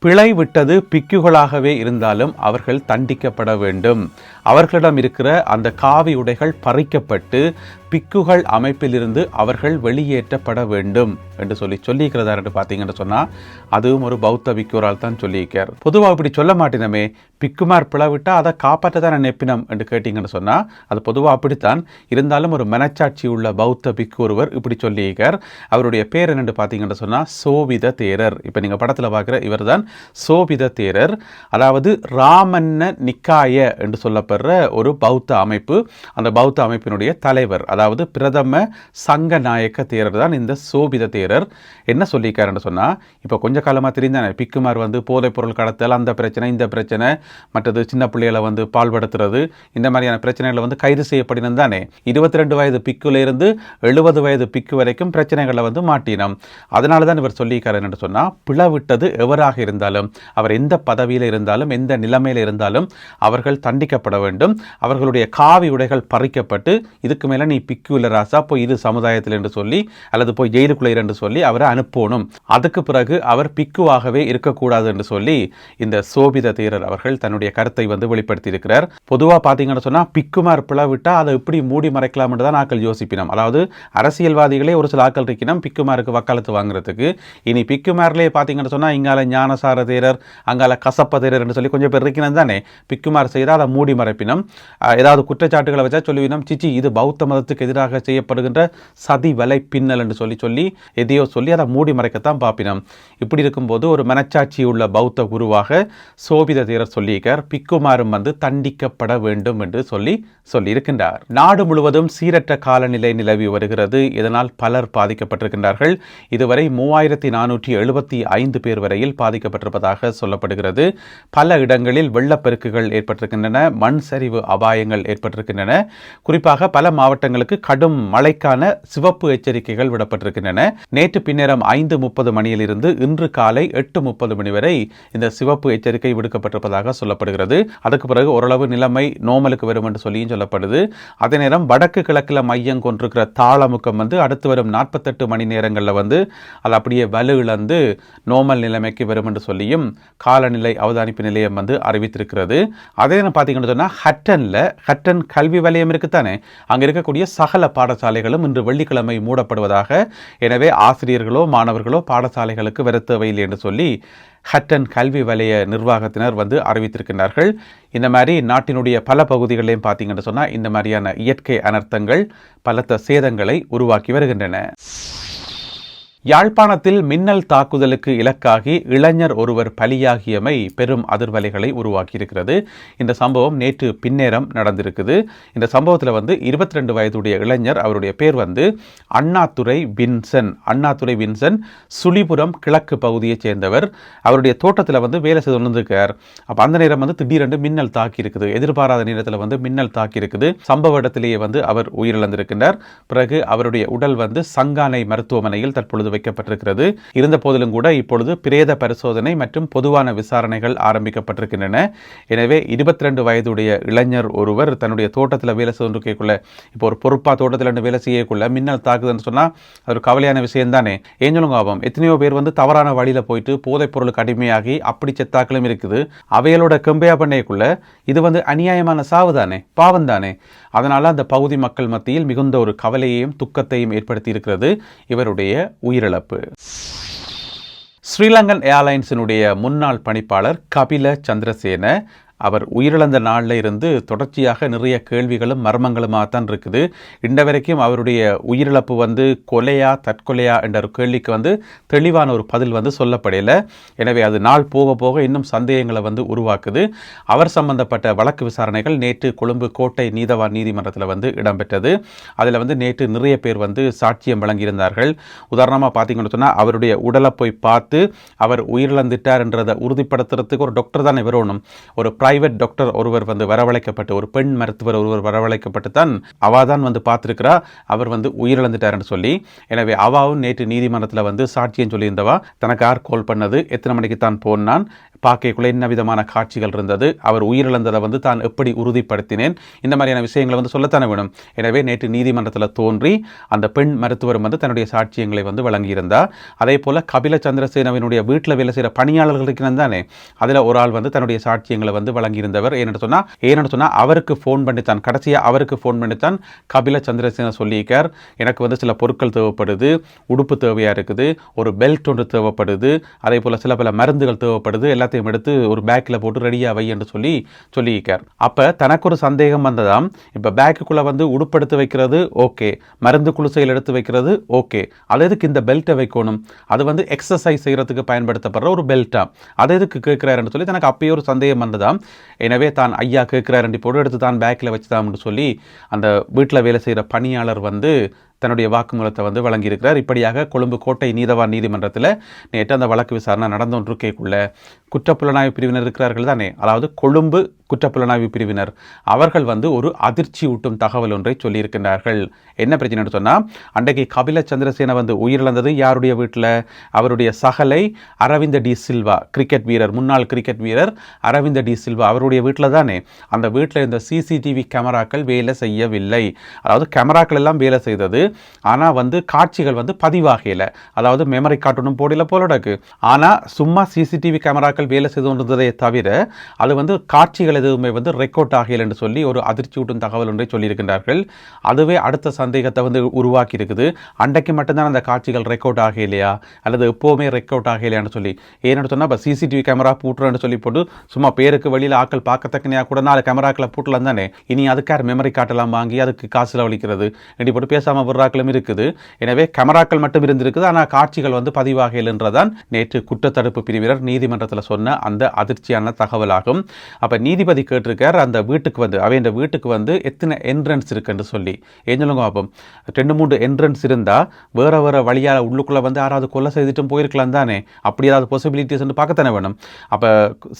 பிழை விட்டது பிக்குகளாகவே இருந்தாலும் அவர்கள் தண்டிக்கப்பட வேண்டும். அவர்களிடம் இருக்கிற அந்த காவி உடைகள் பறிக்கப்பட்டு பிக்குகள் அமைப்பிலிருந்து அவர்கள் வெளியேற்றப்பட வேண்டும் என்று சொல்லியிருக்கிறதா என்று பார்த்தீங்கன்னு சொன்னால் அதுவும் ஒரு பௌத்த பிக்குவரால் தான் சொல்லியிருக்கார். பொதுவாக இப்படி சொல்ல மாட்டேனமே, பிக்குமார் பிளவிட்டா அதை காப்பாற்ற தான் நெப்பினம் என்று கேட்டிங்கன்னு சொன்னால் அது பொதுவாக அப்படித்தான் இருந்தாலும் ஒரு மனச்சாட்சி உள்ள பௌத்த பிக்கு ஒருவர் இப்படி சொல்லியிருக்கார். அவருடைய பேர் என்னென்று பார்த்தீங்கன்னு சொன்னால் சோபித தேரர். இப்போ நீங்கள் படத்தில் பார்க்குற இவர் தான் சோபித தேரர். அதாவது ராமன்ன நிக்காய என்று சொல்லப்படுற ஒரு பௌத்த அமைப்பு. அந்த பௌத்த அமைப்பினுடைய தலைவர், அதாவது பிரதம சங்க நாயக்க தேரர் தான் இந்த சோபித தேரர். என்ன சொல்லியிருக்காருன்னு சொன்னால், இப்போ கொஞ்ச காலமாக தெரிந்தானே பிக்குமார் போதைப் பொருள் கடத்தல், அந்த பிரச்சனை இந்த பிரச்சனை, மற்றது சின்ன பிள்ளைகளை பால்படுத்துறது, இந்த மாதிரியான பிரச்சனைகளை கைது செய்யப்படினது தானே. 22 வயது பிக்குலேருந்து 70 வயது பிக்கு வரைக்கும் பிரச்சனைகளை மாட்டினோம். அதனால தான் இவர் சொல்லியிருக்காரு என்று சொன்னால், பிளவிட்டது எவராக இருந்தாலும், அவர் எந்த பதவியில் இருந்தாலும் எந்த நிலைமையில் இருந்தாலும் அவர்கள் தண்டிக்கப்பட வேண்டும். அவர்களுடைய காவி உடைகள் பறிக்கப்பட்டு இதுக்கு மேலே நீ பிக்கு இல்லை ராசா போய் இது சமுதாயத்தில் என்று சொல்லி அல்லது போய் ஜெயிலுக்குள்ள என்று சொல்லி அவரை அனுப்பணும். அதுக்கு பிறகு அவர் பிக்குவாகவே இருக்கக்கூடாது என்று சொல்லி இந்த சோபித தேரர் அவர்கள் தன்னுடைய கருத்தை வெளிப்படுத்தி இருக்கிறார். பொதுவாக பார்த்தீங்கன்னு சொன்னால் பிக்குமார் பிளவிட்டா அதை எப்படி மூடி மறைக்கலாம் என்று தான் ஆக்கள் யோசிப்பினோம். அதாவது அரசியல்வாதிகளே ஒரு சில ஆக்கள் இருக்கணும் பிக்குமாருக்கு வக்காலத்து வாங்குறதுக்கு. இனி பிக்குமாரிலே பார்த்தீங்கன்னு சொன்னால் இங்கால ஞானசார தேரர் அங்கால கசப்ப தேரர் என்று சொல்லி கொஞ்சம் பேர் இருக்கணும் தானே. பிக்குமார் செய்தால் அதை மூடி மறைப்பினம். ஏதாவது குற்றச்சாட்டுகளை வச்சா சொல்லுவினோம், சிச்சி இது பௌத்த மதத்துக்கு எதிராக செய்யப்படுகின்ற சதி வலை பின்னல் என்று சொல்லி எதையோ சொல்லி அதை மூடி மறைக்கத்தான் பார்ப்பினோம். இப்படி இருக்கும்போது ஒரு மனச்சாட்சி உள்ள பௌத்த குருவாக சோபித தேரர் சொல்லியிருக்கார், பிக்குமாரும் தண்டிக்கப்பட வேண்டும் என்று சொல்லி இருக்கின்றார். நாடு முழுவதும் சீரற்ற காலநிலை நிலவி வருகிறது. இதனால் பலர் பாதிக்கப்பட்டிருக்கின்றார்கள். இதுவரை 3475 பேர் வரையில் பாதிக்கப்பட்டிருப்பதாக சொல்லப்படுகிறது. பல இடங்களில் வெள்ளப்பெருக்குகள் ஏற்பட்டிருக்கின்றன, மண் சரிவு அபாயங்கள் ஏற்பட்டிருக்கின்றன. குறிப்பாக பல மாவட்டங்களுக்கு கடும் மழைக்கான சிவப்பு எச்சரிக்கைகள் விடப்பட்டிருக்கின்றன. நேற்று பின்னேரம் 5:30 மணியிலிருந்து இன்று காலை 8:30 மணி வரை இந்த சிவப்பு எச்சரிக்கை விடுக்கப்பட்டிருப்பதாக சொல்லப்படுகிறது. அதுக்கு பிறகு ஓரளவு நிலைமை நோமலுக்கு வரும் என்று சொல்லியும் சொல்லப்படுது. அதே நேரம் வடக்கு கிழக்கில் மையம் கொண்டிருக்கிற தாளமுக்கம் அடுத்து வரும் 48 மணி நேரங்களில் அது அப்படியே வலு இழந்து நோமல் நிலைமைக்கு வரும் என்று சொல்லியும் காலநிலை அவதானிப்பு நிலையம் அறிவித்திருக்கிறது. அதே நேரம் பார்த்தீங்கன்னு சொன்னால் ஹட்டன் கல்வி வலயம் இருக்குத்தானே, அங்கே இருக்கக்கூடிய சகல பாடசாலைகளும் இன்று வெள்ளிக்கிழமை மூடப்படுவதாக, எனவே ஆசிரியர்களோ மாணவர்களோ பாடசாலைகளுக்கு வர தேவையில்லை என்று சொல்லி ஹட்டன் கல்வி வலய நிர்வாகத்தினர் அறிவித்திருக்கிறார்கள். இந்த மாதிரி நாட்டினுடைய பல பகுதிகளிலையும் பார்த்தீங்கன்னு சொன்னால் இந்த மாதிரியான இயற்கை அனர்த்தங்கள் பலத்த சேதங்களை உருவாக்கி வருகின்றன. யாழ்ப்பாணத்தில் மின்னல் தாக்குதலுக்கு இலக்காகி இளைஞர் ஒருவர் பலியாகியமை பெரும் அதிர்வலைகளை உருவாக்கியிருக்கிறது. இந்த சம்பவம் நேற்று பின்னேரம் நடந்திருக்குது. இந்த சம்பவத்தில் 22 வயதுடைய இளைஞர், அவருடைய பேர் அண்ணாதுரை வின்சன் சுழிபுரம் கிழக்கு பகுதியைச் சேர்ந்தவர். அவருடைய தோட்டத்தில் வேலை செய்து கொண்டிருக்கார். அப்போ அந்த நேரம் திடீரென்று மின்னல் தாக்கி இருக்குது. எதிர்பாராத நேரத்தில் மின்னல் தாக்கி இருக்குது. சம்பவ இடத்திலேயே அவர் உயிரிழந்திருக்கின்றார். பிறகு அவருடைய உடல் சங்கானை மருத்துவமனையில் தற்பொழுது வைக்கப்பட்டிருக்கிறது. இருந்த போதிலும் கூட இப்பொழுது பிரேத பரிசோதனை மற்றும் பொதுவான விசாரணைகள் ஆரம்பிக்கப்பட்டிருக்கின்றன. எனவே 22 வயதுடைய இளைஞர் ஒருவர் தன்னுடைய தோட்டத்தில் வேலை செய்துள்ள, இப்போ ஒரு பொறுப்பா தோட்டத்தில் வேலை செய்யக்குள்ள மின்னல் தாக்குதுன்னு சொன்னா அது கவலையான விஷயம் தானே. ஏன் சொல்லுங்க ஆகும், எத்தனையோ பேர் தவறான வழியில போயிட்டு போதைப் பொருளுக்கு அடிமையாகி அப்படி செத்தாக்களும் இருக்குது. அவைகளோட கம்பேர் பண்ணக்குள்ள இது அநியாயமான சாவு தானே, பாவம் தானே. அதனால அந்த பகுதி மக்கள் மத்தியில் மிகுந்த ஒரு கவலையையும் துக்கத்தையும் ஏற்படுத்தி இருக்கிறது இவருடைய உயிரிழப்பு. ஸ்ரீலங்கன் ஏர்லைன்ஸினுடைய முன்னாள் பணிப்பாளர் கபில சந்திரசேன அவர் உயிரிழந்த நாளில் இருந்து தொடர்ச்சியாக நிறைய கேள்விகளும் மர்மங்களுமாகத்தான் இருக்குது. இன்ற வரைக்கும் அவருடைய உயிரிழப்பு கொலையா தற்கொலையா என்ற ஒரு கேள்விக்கு தெளிவான ஒரு பதில் சொல்லப்படையில. எனவே அது நாள் போக போக இன்னும் சந்தேகங்களை உருவாக்குது. அவர் சம்பந்தப்பட்ட வழக்கு விசாரணைகள் நேற்று கொழும்பு கோட்டை நீதவான் நீதிமன்றத்தில் இடம்பெற்றது. அதில் நேற்று நிறைய பேர் சாட்சியம் வழங்கியிருந்தார்கள். உதாரணமாக பார்த்தீங்கன்னு சொன்னால் அவருடைய உடலை போய் பார்த்து அவர் உயிரிழந்துட்டார் என்றதை உறுதிப்படுத்துறதுக்கு ஒரு டாக்டர் தானே வரணும். ஒரு பிரைவேட் டாக்டர் ஒருவர் வரவழைக்கப்பட்டு, ஒரு பெண் மருத்துவர் ஒருவர் வரவழைக்கப்பட்டு தான் அவா தான் பார்த்திருக்கிறா அவர் உயிரிழந்துட்டார்னு சொல்லி. எனவே அவாவும் நேற்று நீதிமன்றத்தில் சாட்சியம் சொல்லியிருந்தவா, தனக்கு யார் கால் பண்ணது, எத்தனை மணிக்கு தான் போனான், பார்க்கக்குள்ள என்ன விதமான காட்சிகள் இருந்தது, அவர் உயிரிழந்ததை வந்து தான் எப்படி உறுதிப்படுத்தினேன், இந்த மாதிரியான விஷயங்களை வந்து சொல்லத்தானே வேணும். எனவே நேற்று நீதிமன்றத்தில் தோன்றி அந்த பெண் மருத்துவரும் வந்து தன்னுடைய சாட்சியங்களை வந்து வழங்கியிருந்தார். அதே போல் கபில சந்திரசேனவினுடைய வீட்டில் வேலை செய்கிற பணியாளர்கள் இருக்கிறது தானே, அதில் ஒரு ஆள் வந்து தன்னுடைய சாட்சியங்களை வந்து வழங்கியிருந்தவர். ஏன்னு சொன்னால் அவருக்கு ஃபோன் பண்ணித்தான், கடைசியாக அவருக்கு ஃபோன் பண்ணித்தான் கபில சந்திரசேன சொல்லியிருக்கார், எனக்கு வந்து சில பொருட்கள் தேவைப்படுது, உடுப்பு தேவையாக இருக்குது, ஒரு பெல்ட் ஒன்று தேவைப்படுது, அதே போல் சில பல மருந்துகள் தேவைப்படுது, எல்லாத்தையும் எடுத்து ஒரு பேக்கில் போட்டு ரெடியாக வை என்று சொல்லியிருக்கார். அப்போ தனக்கு ஒரு சந்தேகம் வந்ததாம், இப்போ பேக்குக்குள்ளே வந்து உடுப்படுத்து வைக்கிறது ஓகே, மருந்து குளிசையில் எடுத்து வைக்கிறது ஓகே, அது எதுக்கு இந்த பெல்ட்டை வைக்கணும், அது வந்து எக்ஸசைஸ் செய்கிறதுக்கு பயன்படுத்தப்படுற ஒரு பெல்ட்டா, அது எதுக்கு கேட்குறாருன்னு சொல்லி தனக்கு அப்பயே ஒரு சந்தேகம் வந்ததாம். எனவே தான் ஐயா கேட்குறாரு போட்டு எடுத்து தான் பேக்கில் வச்சுதாம்னு சொல்லி அந்த வீட்டில் வேலை செய்கிற பணியாளர் வந்து தன்னுடைய வாக்குமூலத்தை வந்து வழங்கியிருக்கிறார். இப்படியாக கொழும்பு கோட்டை நீதவான் நீதிமன்றத்தில் நேற்று அந்த வழக்கு விசாரணை நடந்தொன்றுக்கேக்குள்ள குற்றப்புலனாய்வு பிரிவினர் இருக்கிறார்கள் தானே, அதாவது கொழும்பு குற்றப்புலனாய்வு பிரிவினர், அவர்கள் வந்து ஒரு அதிர்ச்சி ஊட்டும் தகவல் ஒன்றை சொல்லியிருக்கின்றார்கள். என்ன பிரச்சனைன்னு சொன்னால், அன்றைக்கு கபில சந்திரசேன வந்து உயிரிழந்தது யாருடைய வீட்டில், அவருடைய சகலை அரவிந்த டி சில்வா, கிரிக்கெட் வீரர், முன்னாள் கிரிக்கெட் வீரர் அரவிந்த டி சில்வா அவருடைய வீட்டில் தானே. அந்த வீட்டில் இந்த சிசிடிவி கேமராக்கள் வேலை செய்யவில்லை, அதாவது கேமராக்கள் எல்லாம் வேலை செய்தது, ஆனால் வந்து காட்சிகள் வந்து பதிவாகல, அதாவது மெமரி கார்டனும் போடல போலடக்கு. ஆனால் சும்மா சிசிடிவி கேமராக்கள் வேலை செய்து கொண்டிருந்ததை தவிர அது வந்து காட்சிகள் எதுவுமே வந்து ரெக்கார்ட் ஆகல என்று சொல்லி ஒரு அதிர்ச்சியூட்டும் தகவல் ஒன்றை சொல்லியிருக்கின்றார்கள். அதுவே அடுத்த சந்தேகத்தை வந்து உருவாக்கி இருக்குது. அன்றைக்கு மட்டும்தான் அந்த காட்சிகள் ரெக்கார்ட் ஆகலையா அல்லது எப்போவுமே ரெக்கார்ட் ஆகலையான்னு சொல்லி. ஏன்னு சொன்னால் இப்போ சிசிடிவி கேமரா பூட்டுறேன்னு சொல்லி போட்டு சும்மா பேருக்கு வெளியில் ஆக்கள் பார்க்கத்தக்கனையாக கூட 4 கேமராக்களை பூட்டலாம் தானே, இனி அதுக்காக மெமரி கார்டெல்லாம் வாங்கி அதுக்கு காசில் வலிக்கிறது இப்படி போட்டு பேசாமல் விடுறாக்களும் இருக்குது. எனவே கேமராக்கள் மட்டும் இருந்திருக்குது, ஆனால் காட்சிகள் வந்து பதிவாகலன்றதான் நேற்று குற்றத்தடுப்பு பிரிவினர் நீதிமன்றத்தில் சொன்ன அந்த அதிர்ச்சியான தகவலாகும். அப்போ நீதிபதி கேட்டிருக்கார், அந்த வீட்டுக்கு வந்து அவன் வீட்டுக்கு வந்து எத்தனை என்ட்ரன்ஸ் இருக்குன்னு சொல்லி. ஏன் சொல்லுங்க பார்ப்போம், 2-3 என்ட்ரன்ஸ் இருந்தால் வேறு வேறு வழியாக உள்ளுக்குள்ளே வந்து யாராவது கொலை செய்துட்டும் போயிருக்கலாம் தானே, அப்படி ஏதாவது பாசிபிலிட்டிஸ் வந்து பார்க்கத்தானே வேணும். அப்போ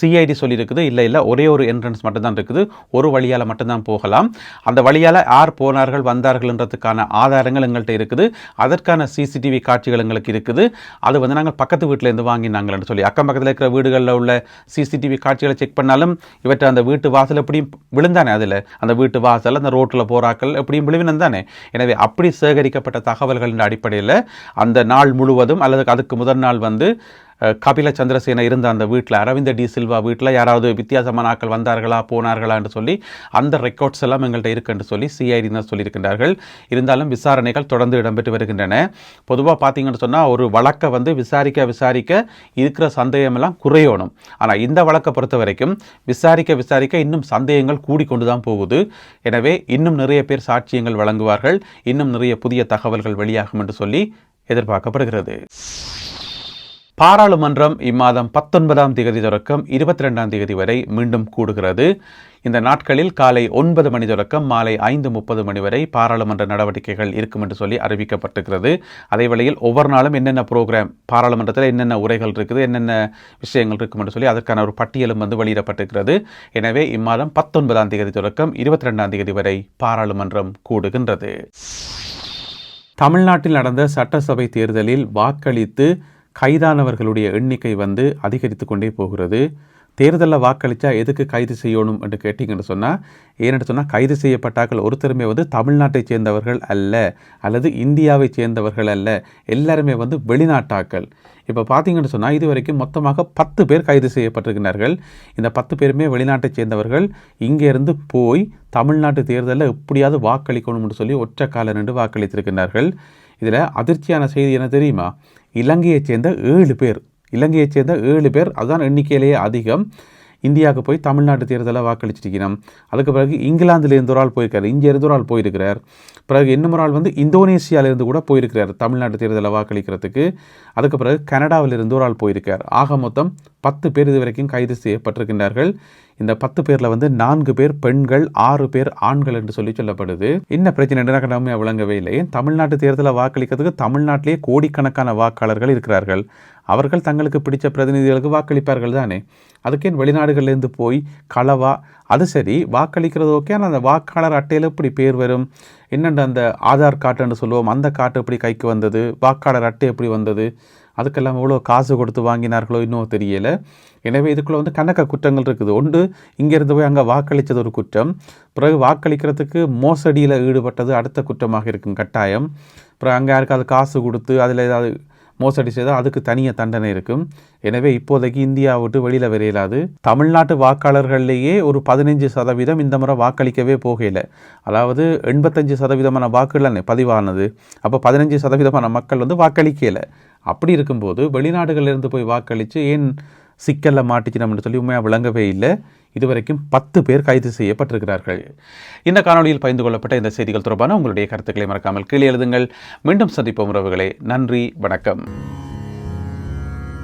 சிஐடி சொல்லியிருக்குது, இல்லை ஒரே ஒரு என்ட்ரன்ஸ் மட்டும்தான் இருக்குது, ஒரு வழியால் மட்டும்தான் போகலாம், அந்த வழியால் யார் போனார்கள் வந்தார்கள்ன்றதுக்கான ஆதாரங்கள் எங்கள்கிட்ட இருக்குது, அதற்கான சிசிடிவி காட்சிகள் எங்களுக்கு இருக்குது, அது வந்து நாங்கள் பக்கத்து வீட்டிலேருந்து வாங்கினாங்கன்னு சொல்லி. அக்கம் பக்கத்தில் இருக்கிற வீடுகளில் உள்ள சிசிடிவி காட்சிகளை செக் பண்ணாலும் இவற்றை அந்த வீட்டு வாசல் எப்படியும் விழுந்தானே, அதில் அந்த வீட்டு வாசல் அந்த ரோட்டில் போராக்கள் எப்படியும் விழுவினம் தானே. எனவே அப்படி சேகரிக்கப்பட்ட தகவல்களின் அடிப்படையில் அந்த நாள் முழுவதும் அல்லது அதுக்கு முதல் நாள் வந்து கபில சந்திரசேன இருந்த அந்த வீட்டில், அரவிந்த டி சில்வா வீட்டில் யாராவது வித்தியாசமான ஆட்கள் வந்தார்களா போனார்களா என்று சொல்லி அந்த ரெக்கார்ட்ஸ் எல்லாம் எங்கள்கிட்ட இருக்குன்னு சொல்லி சிஐடியினர் சொல்லியிருக்கின்றார்கள். இருந்தாலும் விசாரணைகள் தொடர்ந்து இடம்பெற்று வருகின்றன. பொதுவாக பார்த்தீங்கன்னு சொன்னால் ஒரு வழக்கை வந்து விசாரிக்க இருக்கிற சந்தேகமெல்லாம் குறையணும். ஆனால் இந்த வழக்கை பொறுத்த வரைக்கும் விசாரிக்க இன்னும் சந்தேகங்கள் கூடிக்கொண்டு தான் போகுது. எனவே இன்னும் நிறைய பேர் சாட்சியங்கள் வழங்குவார்கள், இன்னும் நிறைய புதிய தகவல்கள் வெளியாகும் என்று சொல்லி எதிர்பார்க்கப்படுகிறது. பாராளுமன்றம் இம்மாதம் 19ஆம் தேதி தொடக்கம் 22ஆம் தேதி வரை மீண்டும் கூடுகிறது. இந்த நாட்களில் காலை 9 மணி தொடக்கம் மாலை 5:30 மணி வரை பாராளுமன்ற நடவடிக்கைகள் இருக்கும் என்று சொல்லி அறிவிக்கப்பட்டிருக்கிறது. அதே வேளையில் ஒவ்வொரு நாளும் என்னென்ன ப்ரோக்ராம் பாராளுமன்றத்தில் என்னென்ன உரைகள் இருக்குது, என்னென்ன விஷயங்கள் இருக்கும் என்று சொல்லி அதற்கான ஒரு பட்டியலும் வந்து வெளியிடப்பட்டிருக்கிறது. எனவே இம்மாதம் 19ஆம் தேதி தொடக்கம் 22ஆம் தேதி வரை பாராளுமன்றம் கூடுகின்றது. தமிழ்நாட்டில் நடந்த சட்டசபை தேர்தலில் வாக்களித்து கைதானவர்களுடைய எண்ணிக்கை வந்து அதிகரித்து கொண்டே போகிறது. தேர்தலில் வாக்களித்தா எதுக்கு கைது செய்யணும் என்று கேட்டிங்கன்னு சொன்னால், ஏன்னு சொன்னால் கைது செய்யப்பட்டார்கள் ஒருத்தருமே வந்து தமிழ்நாட்டை சேர்ந்தவர்கள் அல்ல அல்லது இந்தியாவை சேர்ந்தவர்கள் அல்ல, எல்லாருமே வந்து வெளிநாட்டாக்கள். இப்போ பார்த்தீங்கன்னு சொன்னால் இது வரைக்கும் மொத்தமாக 10 பேர் கைது செய்யப்பட்டிருக்கிறார்கள். இந்த 10 பேருமே வெளிநாட்டை சேர்ந்தவர்கள். இங்கேருந்து போய் தமிழ்நாட்டு தேர்தலில் எப்படியாவது வாக்களிக்கணும்னு சொல்லி ஒற்றை கால நின்று வாக்களித்திருக்கிறார்கள். இதில் அதிர்ச்சியான செய்தி என்ன தெரியுமா, இலங்கையைச் சேர்ந்த 7 பேர் அதுதான் எண்ணிக்கையிலேயே அதிகம், இந்தியாவுக்கு போய் தமிழ்நாட்டு தேர்தலில் வாக்களிச்சிருக்கணும். அதுக்கு பிறகு இங்கிலாந்துலேருந்து ஒரு ஆள் போயிருக்கார், இங்கே இருந்து ஒரு ஆள் போயிருக்கிறார், பிறகு இன்னும் ஒரு ஆள் வந்து இந்தோனேசியாவிலேருந்து கூட போயிருக்கிறார் தமிழ்நாட்டு தேர்தலில் வாக்களிக்கிறதுக்கு. அதுக்கு பிறகு கனடாவிலிருந்து ஒரு ஆள் போயிருக்கார். ஆக மொத்தம் 10 பேர் இது வரைக்கும் கைது செய்யப்பட்டிருக்கின்றார்கள். இந்த 10 பேரில் வந்து 4 பேர் பெண்கள், 6 பேர் ஆண்கள் என்று சொல்லப்படுது. என்ன பிரச்சனை நம்ம விளங்கவே இல்லை. தமிழ்நாட்டு தேர்தலில் வாக்களிக்கிறதுக்கு தமிழ்நாட்டிலேயே கோடிக்கணக்கான வாக்காளர்கள் இருக்கிறார்கள். அவர்கள் தங்களுக்கு பிடிச்ச பிரதிநிதிகளுக்கு வாக்களிப்பார்கள் தானே. அதுக்கேன் வெளிநாடுகள்லேருந்து போய் களவா, அது சரி வாக்களிக்கிறது ஓகே, ஆனால் அந்த வாக்காளர் அட்டையில் இப்படி பேர் வரும், என்னென்ன அந்த ஆதார் கார்டுன்னு சொல்லுவோம், அந்த கார்டு எப்படி கைக்கு வந்தது, வாக்காளர் அட்டை எப்படி வந்தது, அதுக்கெல்லாம் எவ்வளோ காசு கொடுத்து வாங்கினார்களோ இன்னும் தெரியலை. எனவே இதுக்குள்ளே வந்து கணக்க குற்றங்கள் இருக்குது. ஒன்று, இங்கேருந்து போய் அங்கே வாக்களித்தது ஒரு குற்றம், பிறகு வாக்களிக்கிறதுக்கு மோசடியில் ஈடுபட்டது அடுத்த குற்றமாக இருக்கும் கட்டாயம். பிறகு அங்கே யாருக்காவது காசு கொடுத்து அதில் ஏதாவது மோசடி செய்தால் அதுக்கு தனியாக தண்டனை இருக்கும். எனவே இப்போதைக்கு இந்தியா விட்டு வெளியில் வரையிலாது. தமிழ்நாட்டு வாக்காளர்கள்லேயே ஒரு 15% இந்த முறை வாக்களிக்கவே போகலை. அதாவது 85% வாக்குகள் பதிவானது. அப்போ 15% மக்கள் வந்து வாக்களிக்கலை. அப்படி இருக்கும்போது வெளிநாடுகளிலிருந்து போய் வாக்களித்து ஏன் சிக்கலில் மாட்டிச்சினோம்னு சொல்லி உண்மையாக விளங்கவே இல்லை. இதுவரைக்கும் 10 பேர் கைது செய்யப்பட்டிருக்கிறார்கள். இந்த காணொலியில் பகிர்ந்து கொள்ளப்பட்ட இந்த செய்திகள் தொடர்பான உங்களுடைய கருத்துக்களை மறக்காமல் கீழே எழுதுங்கள். மீண்டும் சந்திப்போம் உறவுகளே. நன்றி, வணக்கம்.